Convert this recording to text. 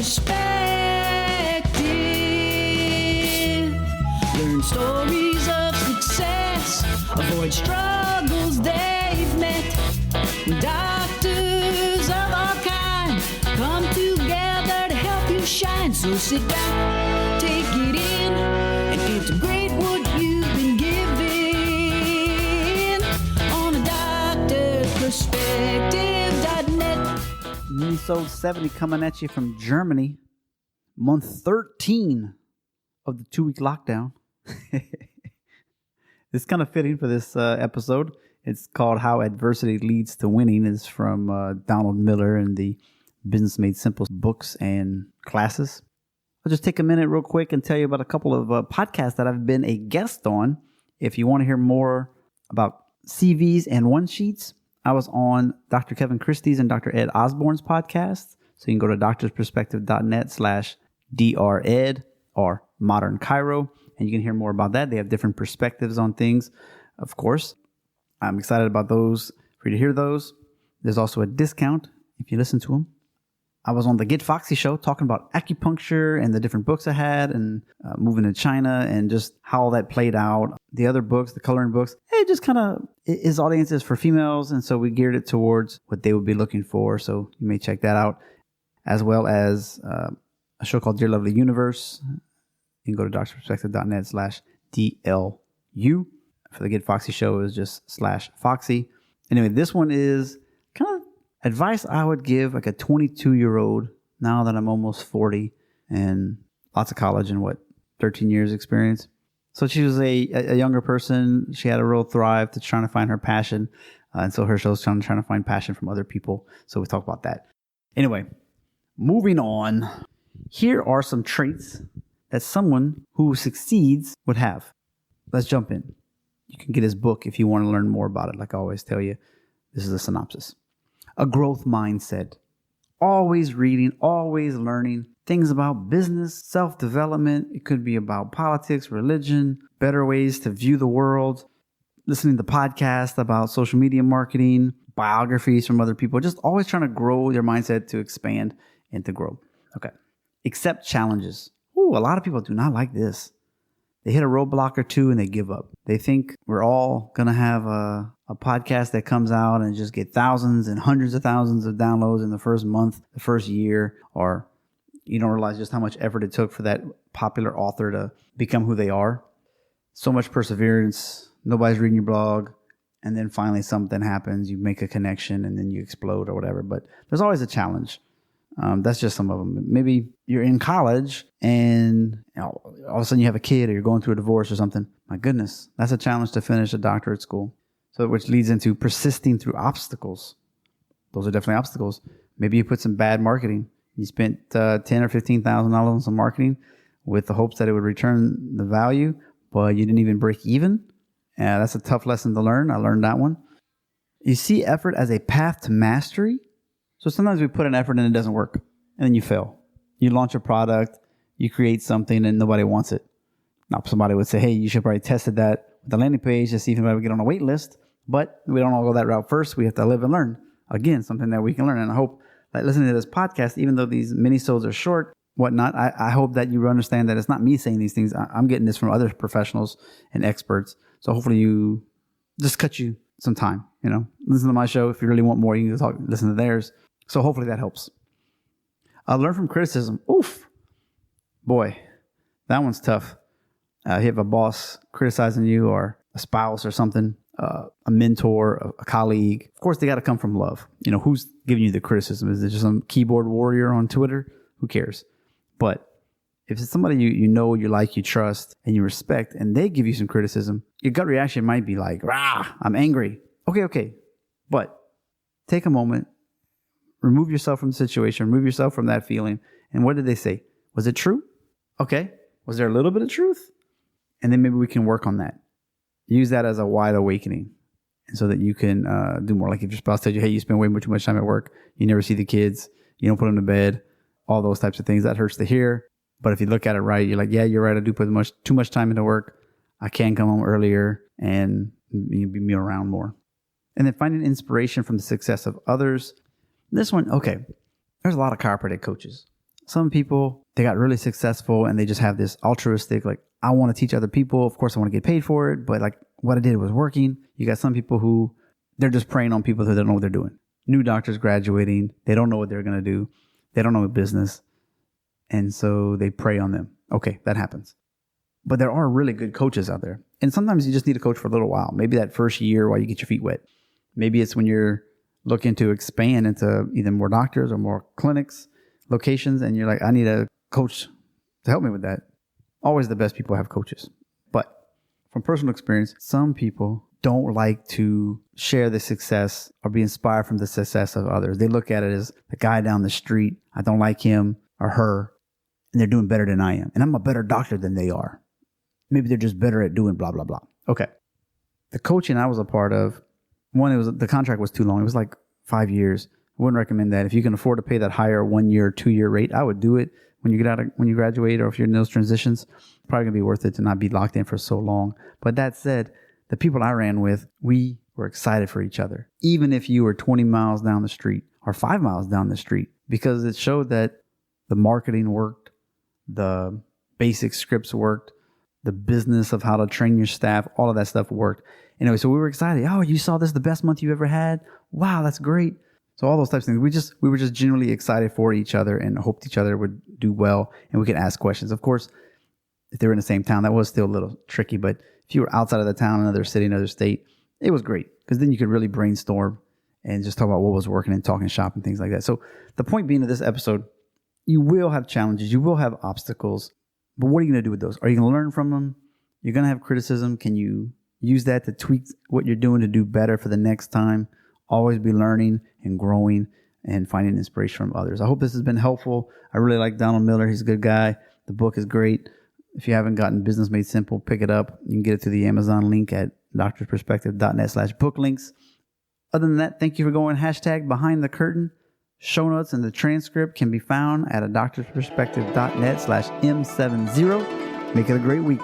Learn stories of success, avoid struggles they've met. Doctors of all kind come together to help you shine. So sit back, take it in, and integrate what you've been given on a doctorperspective.net. Episode 70 coming at you from Germany. Month 13 of the 2-week lockdown. It's kind of fitting for this episode. It's called How Adversity Leads to Winning. It's from Donald Miller and the Business Made Simple books and classes. I'll just take a minute real quick and tell you about a couple of podcasts that I've been a guest on. If you want to hear more about CVs and one-sheets, I was on Dr. Kevin Christie's and Dr. Ed Osborne's podcast. So you can go to doctorsperspective.net/dred or Modern Chiro, and you can hear more about that. They have different perspectives on things, of course. I'm excited about those, for you to hear those. There's also a discount if you listen to them. I was on the Get Foxy show talking about acupuncture and the different books I had and moving to China and just how all that played out. The other books, the coloring books, it just kind of, his audience is for females, and so we geared it towards what they would be looking for. So you may check that out, as well as a show called Dear Lovely Universe. You can go to doctorperspective.net/DLU. For the Get Foxy show, it was just /Foxy. Anyway, this one is kind of advice I would give like a 22-year-old now that I'm almost 40 and lots of college and 13 years experience. So she was a younger person. She had a real thrive to trying to find her passion. And so her show's trying to find passion from other people. So we talk about that. Anyway, moving on. Here are some traits that someone who succeeds would have. Let's jump in. You can get his book if you want to learn more about it. Like I always tell you, this is a synopsis. A growth mindset. Always reading, always learning things about business, self-development. It could be about politics, religion, better ways to view the world, listening to podcasts about social media marketing, biographies from other people, just always trying to grow your mindset to expand and to grow. Okay. Accept challenges. Ooh, a lot of people do not like this. They hit a roadblock or two and they give up. They think we're all going to have a podcast that comes out and just get thousands and hundreds of thousands of downloads in the first month, the first year, or you don't realize just how much effort it took for that popular author to become who they are. So much perseverance. Nobody's reading your blog. And then finally something happens. You make a connection and then you explode or whatever. But there's always a challenge. That's just some of them. Maybe you're in college and all of a sudden you have a kid or you're going through a divorce or something. My goodness, that's a challenge to finish a doctorate school. So which leads into persisting through obstacles. Those are definitely obstacles. Maybe you put some bad marketing. You spent $10,000 or $15,000 on some marketing with the hopes that it would return the value, but you didn't even break even. That's a tough lesson to learn. I learned that one. You see effort as a path to mastery. So sometimes we put an effort and it doesn't work, and then you fail. You launch a product, you create something, and nobody wants it. Now, somebody would say, hey, you should probably tested that with the landing page to see if anybody would get on a wait list. But we don't all go that route first. We have to live and learn. Again, something that we can learn. And I hope that listening to this podcast, even though these mini-sodes are short, whatnot, I hope that you understand that it's not me saying these things. I'm getting this from other professionals and experts. So hopefully you just cut you some time, listen to my show. If you really want more, you can listen to theirs. So hopefully that helps. Learn from criticism. Oof. Boy, that one's tough. You have a boss criticizing you or a spouse or something, a mentor, a colleague. Of course, they got to come from love. Who's giving you the criticism? Is it just some keyboard warrior on Twitter? Who cares? But if it's somebody you like, you trust, and you respect, and they give you some criticism, your gut reaction might be like, rah, I'm angry. Okay. But take a moment. Remove yourself from the situation. Remove yourself from that feeling. And what did they say? Was it true? Okay. Was there a little bit of truth? And then maybe we can work on that. Use that as a wide awakening. And so that you can do more. Like if your spouse tells you, hey, you spend way too much time at work. You never see the kids. You don't put them to bed. All those types of things. That hurts to hear. But if you look at it right, you're like, yeah, you're right. I do put too much time into work. I can come home earlier and be around more. And then finding inspiration from the success of others. This one, okay, there's a lot of chiropractic coaches. Some people, they got really successful and they just have this altruistic, like, I want to teach other people. Of course, I want to get paid for it, but like what I did was working. You got some people who they're just preying on people who don't know what they're doing. New doctors graduating, they don't know what they're going to do. They don't know business. And so they prey on them. Okay, that happens. But there are really good coaches out there. And sometimes you just need a coach for a little while. Maybe that first year while you get your feet wet. Maybe it's when you're looking to expand into either more doctors or more clinics, locations, and you're like, I need a coach to help me with that. Always the best people have coaches. But from personal experience, some people don't like to share the success or be inspired from the success of others. They look at it as the guy down the street. I don't like him or her, and they're doing better than I am. And I'm a better doctor than they are. Maybe they're just better at doing blah, blah, blah. Okay. The coaching I was a part of, the contract was too long. It was like 5 years. I wouldn't recommend that. If you can afford to pay that higher 1 year, 2 year rate, I would do it when you graduate, or if you're in those transitions. It's probably gonna be worth it to not be locked in for so long. But that said, the people I ran with, we were excited for each other. Even if you were 20 miles down the street or 5 miles down the street, because it showed that the marketing worked, the basic scripts worked, the business of how to train your staff, all of that stuff worked. Anyway, so we were excited. Oh, you saw this, the best month you ever had? Wow, that's great. So all those types of things, we were just genuinely excited for each other and hoped each other would do well, and we could ask questions. Of course, if they were in the same town, that was still a little tricky. But if you were outside of the town, another city, another state, it was great, because then you could really brainstorm and just talk about what was working and talking shop and things like that. So the point being of this episode, you will have challenges, you will have obstacles, but what are you going to do with those? Are you going to learn from them? You're going to have criticism. Can you use that to tweak what you're doing to do better for the next time? Always be learning and growing and finding inspiration from others. I hope this has been helpful. I really like Donald Miller. He's a good guy. The book is great. If you haven't gotten Business Made Simple, pick it up. You can get it through the Amazon link at doctorsperspective.net/book links. Other than that, thank you for going #behind the curtain. Show notes and the transcript can be found at doctorsperspective.net/M70. Make it a great week.